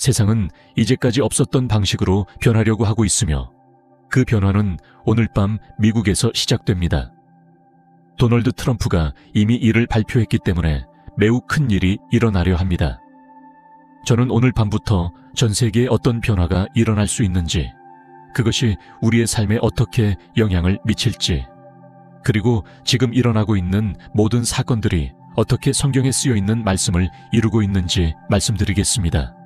세상은 이제까지 없었던 방식으로 변하려고 하고 있으며 그 변화는 오늘 밤 미국에서 시작됩니다. 도널드 트럼프가 이미 이를 발표했기 때문에 매우 큰 일이 일어나려 합니다. 저는 오늘 밤부터 전 세계에 어떤 변화가 일어날 수 있는지, 그것이 우리의 삶에 어떻게 영향을 미칠지, 그리고 지금 일어나고 있는 모든 사건들이 어떻게 성경에 쓰여 있는 말씀을 이루고 있는지 말씀드리겠습니다.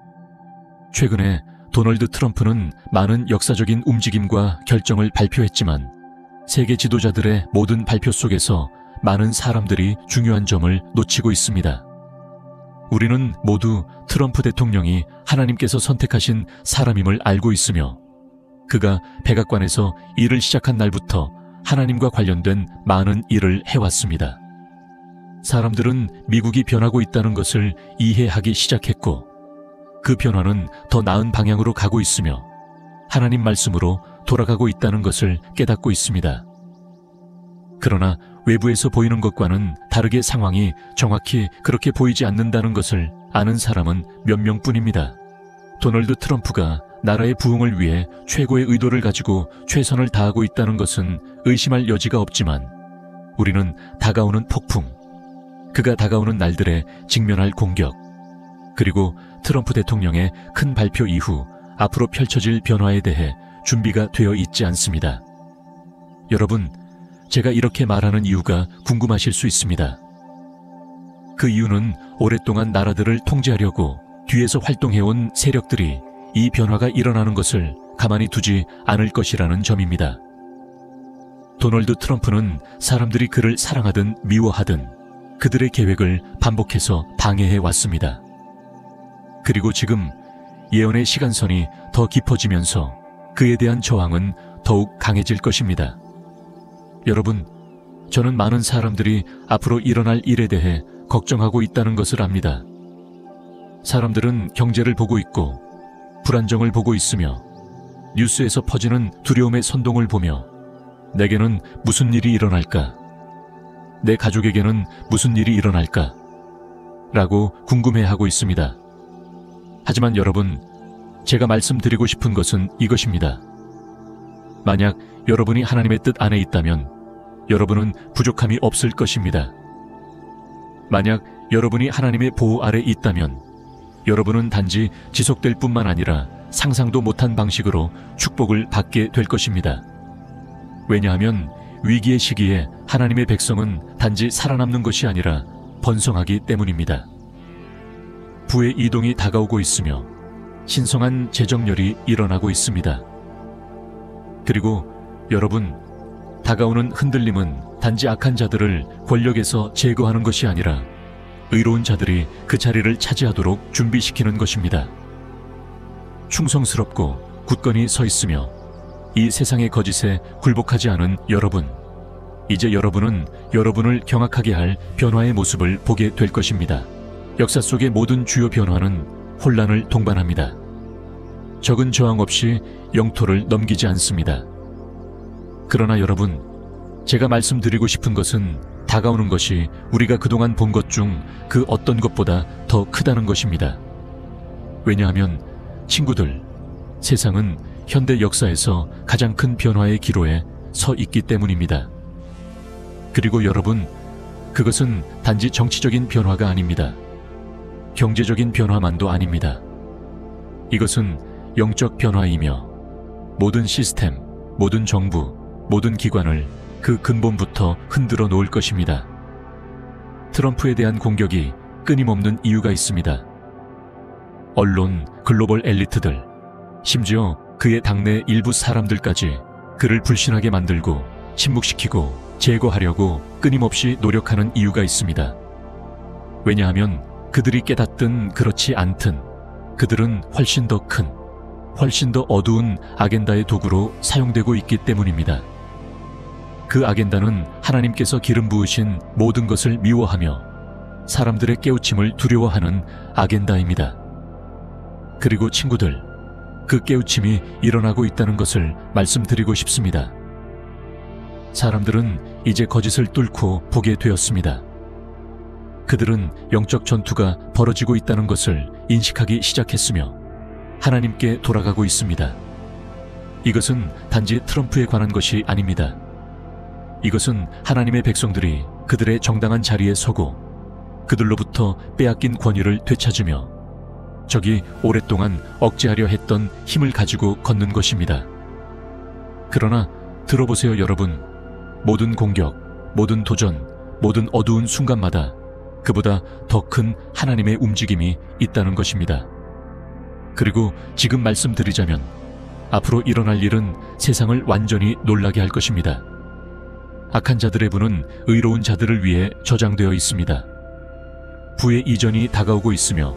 최근에 도널드 트럼프는 많은 역사적인 움직임과 결정을 발표했지만 세계 지도자들의 모든 발표 속에서 많은 사람들이 중요한 점을 놓치고 있습니다. 우리는 모두 트럼프 대통령이 하나님께서 선택하신 사람임을 알고 있으며 그가 백악관에서 일을 시작한 날부터 하나님과 관련된 많은 일을 해왔습니다. 사람들은 미국이 변하고 있다는 것을 이해하기 시작했고 그 변화는 더 나은 방향으로 가고 있으며 하나님 말씀으로 돌아가고 있다는 것을 깨닫고 있습니다. 그러나 외부에서 보이는 것과는 다르게 상황이 정확히 그렇게 보이지 않는다는 것을 아는 사람은 몇 명뿐입니다. 도널드 트럼프가 나라의 부흥을 위해 최고의 의도를 가지고 최선을 다하고 있다는 것은 의심할 여지가 없지만 우리는 다가오는 폭풍, 그가 다가오는 날들에 직면할 공격, 그리고 트럼프 대통령의 큰 발표 이후 앞으로 펼쳐질 변화에 대해 준비가 되어 있지 않습니다. 여러분, 제가 이렇게 말하는 이유가 궁금하실 수 있습니다. 그 이유는 오랫동안 나라들을 통제하려고 뒤에서 활동해온 세력들이 이 변화가 일어나는 것을 가만히 두지 않을 것이라는 점입니다. 도널드 트럼프는 사람들이 그를 사랑하든 미워하든 그들의 계획을 반복해서 방해해 왔습니다. 그리고 지금 예언의 시간선이 더 깊어지면서 그에 대한 저항은 더욱 강해질 것입니다. 여러분, 저는 많은 사람들이 앞으로 일어날 일에 대해 걱정하고 있다는 것을 압니다. 사람들은 경제를 보고 있고 불안정을 보고 있으며 뉴스에서 퍼지는 두려움의 선동을 보며 내게는 무슨 일이 일어날까? 내 가족에게는 무슨 일이 일어날까? 라고 궁금해하고 있습니다. 하지만 여러분, 제가 말씀드리고 싶은 것은 이것입니다. 만약 여러분이 하나님의 뜻 안에 있다면 여러분은 부족함이 없을 것입니다. 만약 여러분이 하나님의 보호 아래 있다면 여러분은 단지 지속될 뿐만 아니라 상상도 못한 방식으로 축복을 받게 될 것입니다. 왜냐하면 위기의 시기에 하나님의 백성은 단지 살아남는 것이 아니라 번성하기 때문입니다. 부의 이동이 다가오고 있으며 신성한 재정렬이 일어나고 있습니다. 그리고 여러분, 다가오는 흔들림은 단지 악한 자들을 권력에서 제거하는 것이 아니라 의로운 자들이 그 자리를 차지하도록 준비시키는 것입니다. 충성스럽고 굳건히 서 있으며 이 세상의 거짓에 굴복하지 않은 여러분, 이제 여러분은 여러분을 경악하게 할 변화의 모습을 보게 될 것입니다. 역사 속의 모든 주요 변화는 혼란을 동반합니다. 적은 저항 없이 영토를 넘기지 않습니다. 그러나 여러분, 제가 말씀드리고 싶은 것은 다가오는 것이 우리가 그동안 본 것 중 그 어떤 것보다 더 크다는 것입니다. 왜냐하면 친구들, 세상은 현대 역사에서 가장 큰 변화의 기로에 서 있기 때문입니다. 그리고 여러분, 그것은 단지 정치적인 변화가 아닙니다. 경제적인 변화만도 아닙니다. 이것은 영적 변화이며 모든 시스템, 모든 정부, 모든 기관을 그 근본부터 흔들어 놓을 것입니다. 트럼프에 대한 공격이 끊임없는 이유가 있습니다. 언론, 글로벌 엘리트들, 심지어 그의 당내 일부 사람들까지 그를 불신하게 만들고 침묵시키고 제거하려고 끊임없이 노력하는 이유가 있습니다. 왜냐하면 그들이 깨닫든 그렇지 않든 그들은 훨씬 더 큰, 훨씬 더 어두운 아겐다의 도구로 사용되고 있기 때문입니다. 그 아겐다는 하나님께서 기름 부으신 모든 것을 미워하며 사람들의 깨우침을 두려워하는 아겐다입니다. 그리고 친구들, 그 깨우침이 일어나고 있다는 것을 말씀드리고 싶습니다. 사람들은 이제 거짓을 뚫고 보게 되었습니다. 그들은 영적 전투가 벌어지고 있다는 것을 인식하기 시작했으며 하나님께 돌아가고 있습니다. 이것은 단지 트럼프에 관한 것이 아닙니다. 이것은 하나님의 백성들이 그들의 정당한 자리에 서고 그들로부터 빼앗긴 권위를 되찾으며 적이 오랫동안 억제하려 했던 힘을 가지고 걷는 것입니다. 그러나 들어보세요, 여러분. 모든 공격, 모든 도전, 모든 어두운 순간마다 그보다 더 큰 하나님의 움직임이 있다는 것입니다. 그리고 지금 말씀드리자면 앞으로 일어날 일은 세상을 완전히 놀라게 할 것입니다. 악한 자들의 분은 의로운 자들을 위해 저장되어 있습니다. 부의 이전이 다가오고 있으며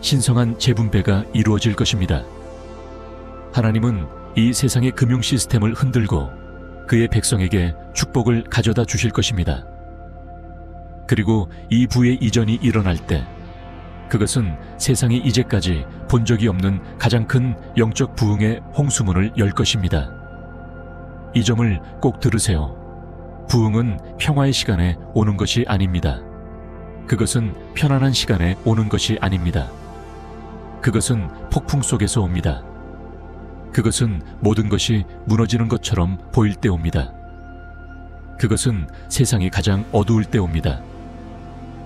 신성한 재분배가 이루어질 것입니다. 하나님은 이 세상의 금융 시스템을 흔들고 그의 백성에게 축복을 가져다 주실 것입니다. 그리고 이 부의 이전이 일어날 때 그것은 세상이 이제까지 본 적이 없는 가장 큰 영적 부흥의 홍수문을 열 것입니다. 이 점을 꼭 들으세요. 부흥은 평화의 시간에 오는 것이 아닙니다. 그것은 편안한 시간에 오는 것이 아닙니다. 그것은 폭풍 속에서 옵니다. 그것은 모든 것이 무너지는 것처럼 보일 때 옵니다. 그것은 세상이 가장 어두울 때 옵니다.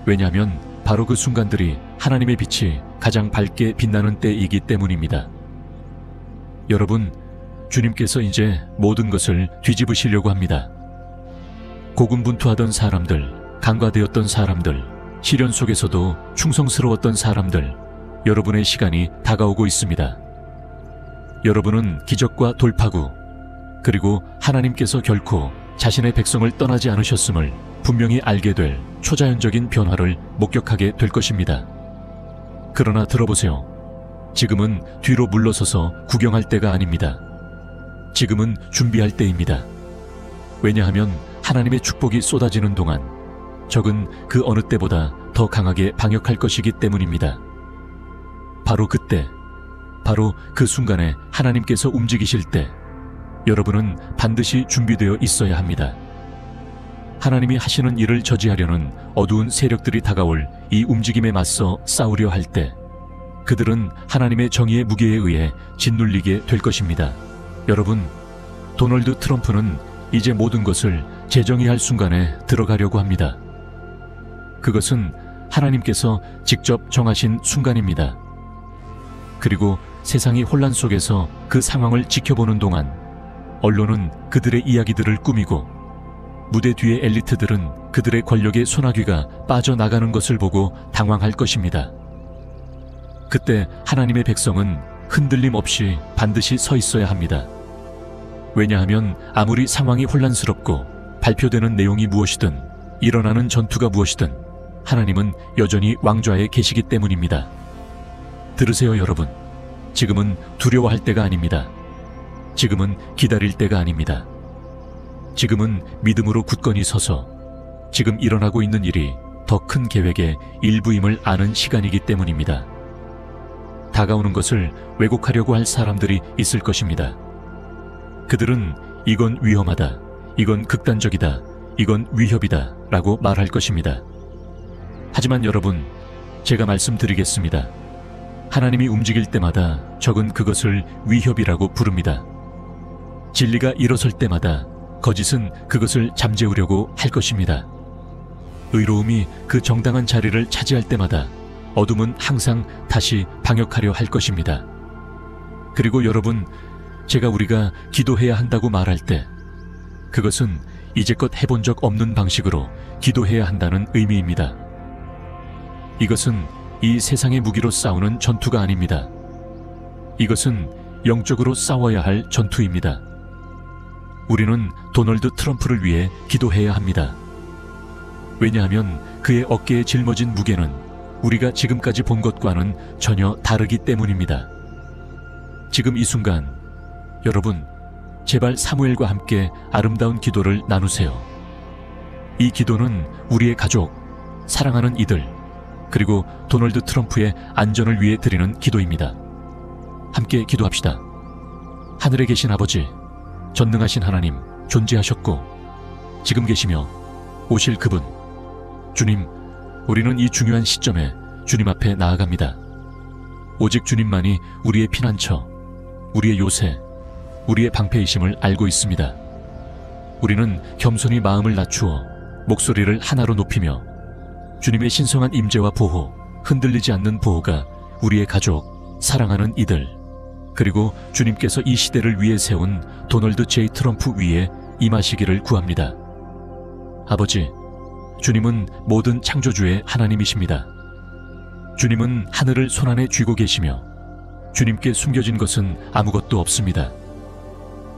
왜냐하면 바로 그 순간들이 하나님의 빛이 가장 밝게 빛나는 때이기 때문입니다. 여러분, 주님께서 이제 모든 것을 뒤집으시려고 합니다. 고군분투하던 사람들, 간과되었던 사람들, 시련 속에서도 충성스러웠던 사람들, 여러분의 시간이 다가오고 있습니다. 여러분은 기적과 돌파구, 그리고 하나님께서 결코 자신의 백성을 떠나지 않으셨음을 분명히 알게 될 초자연적인 변화를 목격하게 될 것입니다. 그러나 들어보세요. 지금은 뒤로 물러서서 구경할 때가 아닙니다. 지금은 준비할 때입니다. 왜냐하면 하나님의 축복이 쏟아지는 동안 적은 그 어느 때보다 더 강하게 방역할 것이기 때문입니다. 바로 그때, 바로 그 순간에 하나님께서 움직이실 때 여러분은 반드시 준비되어 있어야 합니다. 하나님이 하시는 일을 저지하려는 어두운 세력들이 다가올 이 움직임에 맞서 싸우려 할 때 그들은 하나님의 정의의 무게에 의해 짓눌리게 될 것입니다. 여러분, 도널드 트럼프는 이제 모든 것을 재정의할 순간에 들어가려고 합니다. 그것은 하나님께서 직접 정하신 순간입니다. 그리고 세상이 혼란 속에서 그 상황을 지켜보는 동안 언론은 그들의 이야기들을 꾸미고 무대 뒤의 엘리트들은 그들의 권력의 소나귀가 빠져나가는 것을 보고 당황할 것입니다. 그때 하나님의 백성은 흔들림 없이 반드시 서 있어야 합니다. 왜냐하면 아무리 상황이 혼란스럽고 발표되는 내용이 무엇이든 일어나는 전투가 무엇이든 하나님은 여전히 왕좌에 계시기 때문입니다. 들으세요, 여러분. 지금은 두려워할 때가 아닙니다. 지금은 기다릴 때가 아닙니다. 지금은 믿음으로 굳건히 서서 지금 일어나고 있는 일이 더 큰 계획의 일부임을 아는 시간이기 때문입니다. 다가오는 것을 왜곡하려고 할 사람들이 있을 것입니다. 그들은 이건 위험하다, 이건 극단적이다, 이건 위협이다 라고 말할 것입니다. 하지만 여러분, 제가 말씀드리겠습니다. 하나님이 움직일 때마다 적은 그것을 위협이라고 부릅니다. 진리가 일어설 때마다 거짓은 그것을 잠재우려고 할 것입니다. 의로움이 그 정당한 자리를 차지할 때마다 어둠은 항상 다시 방역하려 할 것입니다. 그리고 여러분, 제가 우리가 기도해야 한다고 말할 때 그것은 이제껏 해본 적 없는 방식으로 기도해야 한다는 의미입니다. 이것은 이 세상의 무기로 싸우는 전투가 아닙니다. 이것은 영적으로 싸워야 할 전투입니다. 우리는 도널드 트럼프를 위해 기도해야 합니다. 왜냐하면 그의 어깨에 짊어진 무게는 우리가 지금까지 본 것과는 전혀 다르기 때문입니다. 지금 이 순간 여러분, 제발 사무엘과 함께 아름다운 기도를 나누세요. 이 기도는 우리의 가족, 사랑하는 이들, 그리고 도널드 트럼프의 안전을 위해 드리는 기도입니다. 함께 기도합시다. 하늘에 계신 아버지, 전능하신 하나님, 존재하셨고 지금 계시며 오실 그분, 주님, 우리는 이 중요한 시점에 주님 앞에 나아갑니다. 오직 주님만이 우리의 피난처, 우리의 요새, 우리의 방패이심을 알고 있습니다. 우리는 겸손히 마음을 낮추어 목소리를 하나로 높이며 주님의 신성한 임재와 보호, 흔들리지 않는 보호가 우리의 가족, 사랑하는 이들, 그리고 주님께서 이 시대를 위해 세운 도널드 J. 트럼프 위에 임하시기를 구합니다. 아버지, 주님은 모든 창조주의 하나님이십니다. 주님은 하늘을 손안에 쥐고 계시며 주님께 숨겨진 것은 아무것도 없습니다.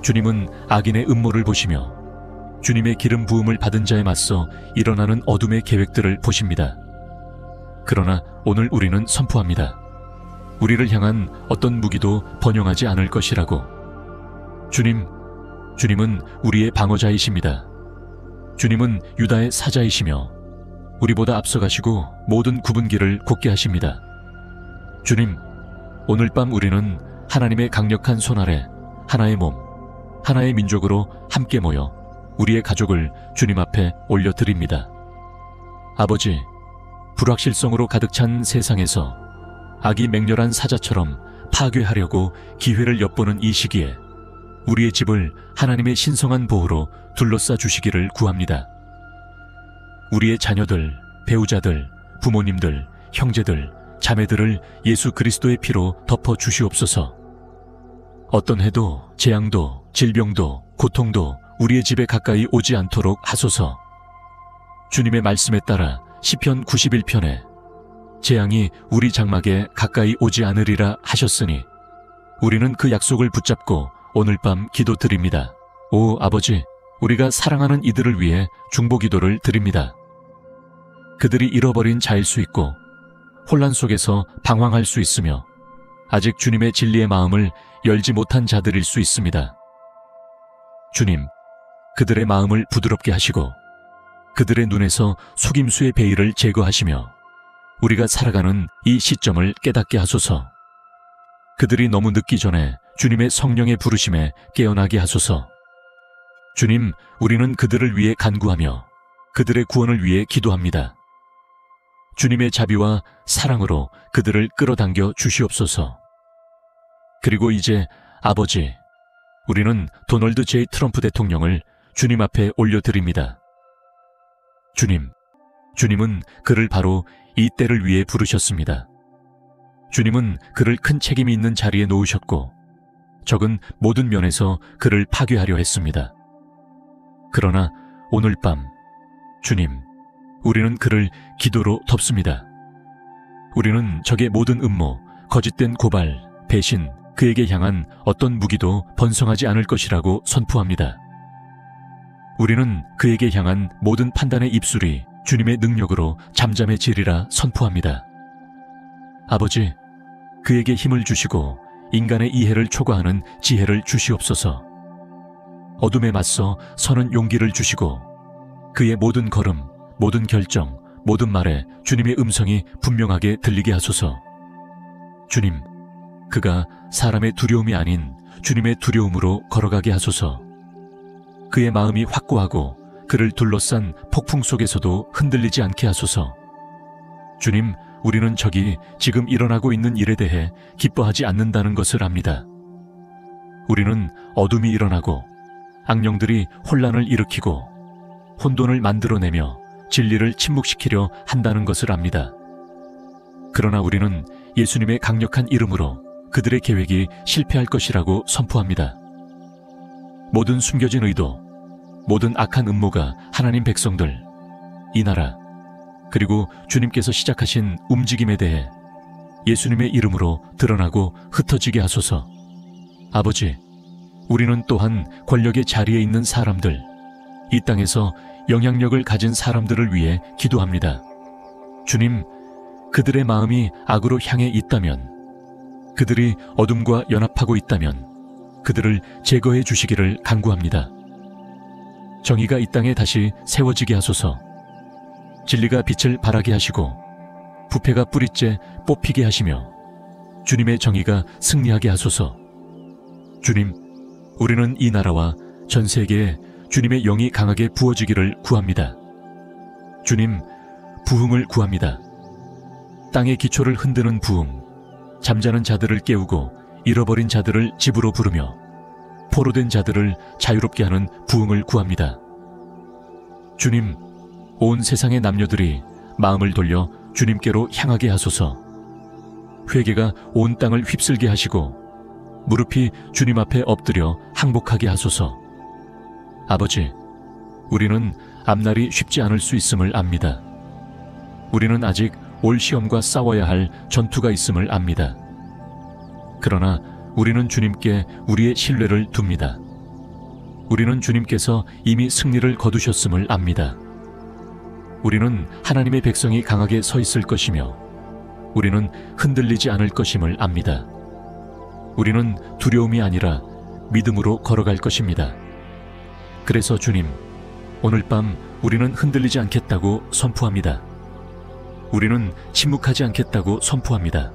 주님은 악인의 음모를 보시며 주님의 기름 부음을 받은 자에 맞서 일어나는 어둠의 계획들을 보십니다. 그러나 오늘 우리는 선포합니다. 우리를 향한 어떤 무기도 번영하지 않을 것이라고. 주님은 우리의 방어자이십니다. 주님은 유다의 사자이시며 우리보다 앞서가시고 모든 구분기를 곧게 하십니다. 주님, 오늘 밤 우리는 하나님의 강력한 손 아래 하나의 몸, 하나의 민족으로 함께 모여 우리의 가족을 주님 앞에 올려드립니다. 아버지, 불확실성으로 가득 찬 세상에서 악이 맹렬한 사자처럼 파괴하려고 기회를 엿보는 이 시기에 우리의 집을 하나님의 신성한 보호로 둘러싸 주시기를 구합니다. 우리의 자녀들, 배우자들, 부모님들, 형제들, 자매들을 예수 그리스도의 피로 덮어 주시옵소서. 어떤 해도, 재앙도, 질병도, 고통도 우리의 집에 가까이 오지 않도록 하소서. 주님의 말씀에 따라 시편 91편에 재앙이 우리 장막에 가까이 오지 않으리라 하셨으니 우리는 그 약속을 붙잡고 오늘 밤 기도드립니다. 오 아버지, 우리가 사랑하는 이들을 위해 중보기도를 드립니다. 그들이 잃어버린 자일 수 있고 혼란 속에서 방황할 수 있으며 아직 주님의 진리의 마음을 열지 못한 자들일 수 있습니다. 주님, 그들의 마음을 부드럽게 하시고 그들의 눈에서 속임수의 베일을 제거하시며 우리가 살아가는 이 시점을 깨닫게 하소서. 그들이 너무 늦기 전에 주님의 성령의 부르심에 깨어나게 하소서. 주님, 우리는 그들을 위해 간구하며 그들의 구원을 위해 기도합니다. 주님의 자비와 사랑으로 그들을 끌어당겨 주시옵소서. 그리고 이제 아버지, 우리는 도널드 J. 트럼프 대통령을 주님 앞에 올려드립니다. 주님은 그를 바로 이 때를 위해 부르셨습니다. 주님은 그를 큰 책임이 있는 자리에 놓으셨고 적은 모든 면에서 그를 파괴하려 했습니다. 그러나 오늘 밤, 주님, 우리는 그를 기도로 덮습니다. 우리는 적의 모든 음모, 거짓된 고발, 배신, 그에게 향한 어떤 무기도 번성하지 않을 것이라고 선포합니다. 우리는 그에게 향한 모든 판단의 입술이 주님의 능력으로 잠잠해지리라 선포합니다. 아버지, 그에게 힘을 주시고 인간의 이해를 초과하는 지혜를 주시옵소서. 어둠에 맞서 서는 용기를 주시고 그의 모든 걸음, 모든 결정, 모든 말에 주님의 음성이 분명하게 들리게 하소서. 주님, 그가 사람의 두려움이 아닌 주님의 두려움으로 걸어가게 하소서. 그의 마음이 확고하고 그를 둘러싼 폭풍 속에서도 흔들리지 않게 하소서. 주님, 우리는 적이 지금 일어나고 있는 일에 대해 기뻐하지 않는다는 것을 압니다. 우리는 어둠이 일어나고 악령들이 혼란을 일으키고 혼돈을 만들어내며 진리를 침묵시키려 한다는 것을 압니다. 그러나 우리는 예수님의 강력한 이름으로 그들의 계획이 실패할 것이라고 선포합니다. 모든 숨겨진 의도, 모든 악한 음모가 하나님 백성들, 이 나라, 그리고 주님께서 시작하신 움직임에 대해 예수님의 이름으로 드러나고 흩어지게 하소서. 아버지, 우리는 또한 권력의 자리에 있는 사람들, 이 땅에서 영향력을 가진 사람들을 위해 기도합니다. 주님, 그들의 마음이 악으로 향해 있다면, 그들이 어둠과 연합하고 있다면 그들을 제거해 주시기를 간구합니다. 정의가 이 땅에 다시 세워지게 하소서. 진리가 빛을 발하게 하시고 부패가 뿌리째 뽑히게 하시며 주님의 정의가 승리하게 하소서. 주님, 우리는 이 나라와 전 세계에 주님의 영이 강하게 부어지기를 구합니다. 주님, 부흥을 구합니다. 땅의 기초를 흔드는 부흥, 잠자는 자들을 깨우고 잃어버린 자들을 집으로 부르며 포로된 자들을 자유롭게 하는 부흥을 구합니다. 주님, 온 세상의 남녀들이 마음을 돌려 주님께로 향하게 하소서. 회개가 온 땅을 휩쓸게 하시고 무릎이 주님 앞에 엎드려 항복하게 하소서. 아버지, 우리는 앞날이 쉽지 않을 수 있음을 압니다. 우리는 아직 올 시험과 싸워야 할 전투가 있음을 압니다. 그러나 우리는 주님께 우리의 신뢰를 둡니다. 우리는 주님께서 이미 승리를 거두셨음을 압니다. 우리는 하나님의 백성이 강하게 서 있을 것이며 우리는 흔들리지 않을 것임을 압니다. 우리는 두려움이 아니라 믿음으로 걸어갈 것입니다. 그래서 주님, 오늘 밤 우리는 흔들리지 않겠다고 선포합니다. 우리는 침묵하지 않겠다고 선포합니다.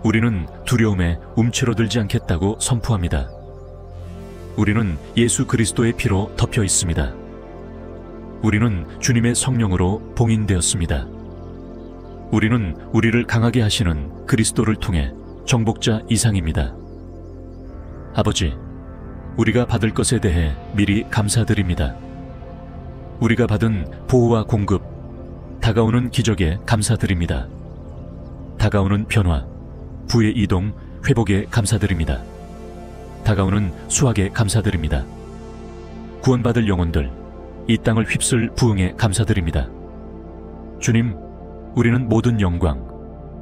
우리는 두려움에 움츠러들지 않겠다고 선포합니다. 우리는 예수 그리스도의 피로 덮여 있습니다. 우리는 주님의 성령으로 봉인되었습니다. 우리는 우리를 강하게 하시는 그리스도를 통해 정복자 이상입니다. 아버지, 우리가 받을 것에 대해 미리 감사드립니다. 우리가 받은 보호와 공급, 다가오는 기적에 감사드립니다. 다가오는 변화, 부의 이동, 회복에 감사드립니다. 다가오는 수확에 감사드립니다. 구원받을 영혼들, 이 땅을 휩쓸 부흥에 감사드립니다. 주님, 우리는 모든 영광,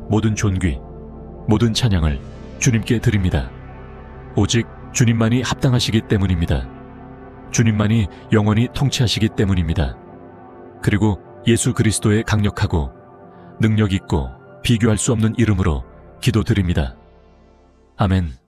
모든 존귀, 모든 찬양을 주님께 드립니다. 오직 주님만이 합당하시기 때문입니다. 주님만이 영원히 통치하시기 때문입니다. 그리고 예수 그리스도의 강력하고 능력 있고 비교할 수 없는 이름으로 기도드립니다. 아멘.